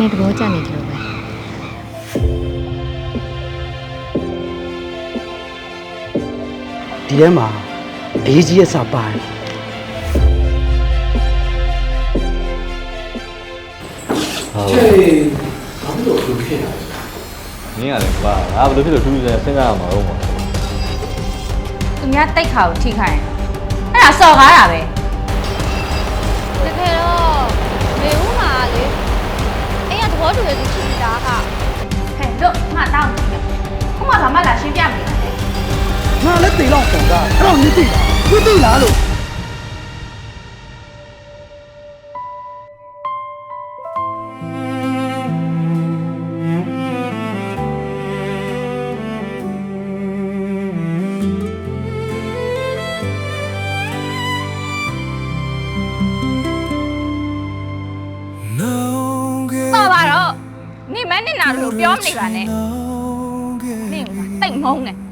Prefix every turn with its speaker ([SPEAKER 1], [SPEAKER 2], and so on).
[SPEAKER 1] နဲ့သဘောကျနေတယ်လို့ပဲ
[SPEAKER 2] ဒီထဲမှာအရေးကြီးရဲ့စာပါတယ်
[SPEAKER 3] ဟေးဘာလို့လုပ်ဖြစ်လဲမင်းရတယ်ကွာငါဘယ်လိုဖြစ်လို့ထူးထူးဆန်းစဉ်းစားရမှာတော့မဟုတ်ဘူး
[SPEAKER 4] သူများတိတ်ခါကိုထိခိုင်းအဲ့ဒါစော်ကားတာပဲ
[SPEAKER 5] တကယ်တော့မေဦးမှာလေအိမ်ကသဘောတူရစီဖြစ်နေတာက
[SPEAKER 4] ဟဲ့လို့ငါတောင်းတယ်ခုမှဘာမှလာရှင်းပြမနေနဲ့
[SPEAKER 2] ငါလည်းတေလောက်ပုံကအဲ့တော့နေသိလားနေသိလားလို့
[SPEAKER 4] ပါတော့နေမနဲ့နာလို့ပြောမနေပါနဲ့နေတိတ်မုန်းနေ